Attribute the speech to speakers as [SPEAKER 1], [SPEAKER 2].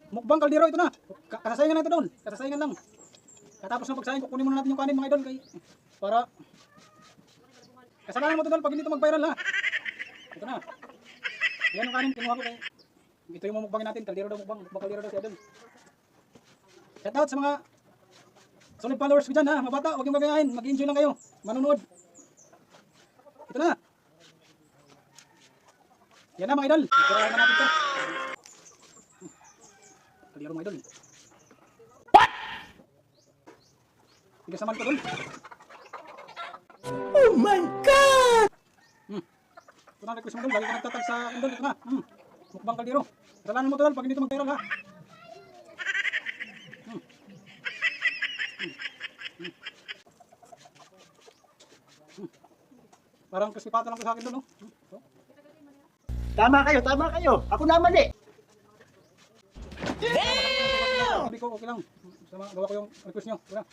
[SPEAKER 1] Mukbang kaldero ito na. Kasasayangan lang ito doon. Kasasayangan lang. Katapos ng pagsaing, kukunin muna natin yung kanin mga idol. Para kasalanan mo ito doon pag hindi ito mag-viral ha. Ito na. Yan yung kanin, kinuha ko kayo. Ito yung mukbangin natin. Kaldero daw mukbang. Mukbang kaldero daw siya doon. Shout out sa mga solid followers ko dyan ha. Mga bata, huwag yung magayain. Mag-enjoy lang kayo. Manunood. Ito na. Yan na mga idol. Ipurahan na natin ito. Kaldero mga idol. What? Tigas naman ito doon.
[SPEAKER 2] Oh my God!
[SPEAKER 1] Ito na request mo doon. Lagi ka nagtatag sa akin doon. Ito na. Mukbang kaldero. Kasalanan mo ito doon pag hindi ito mag-viral ha. Parang kasipatan lang ko sa akin doon, no?
[SPEAKER 2] Tama kayo. Ako naman eh.
[SPEAKER 1] Sabi ko, okay lang. Sama, gawa ko yung request nyo. Wala.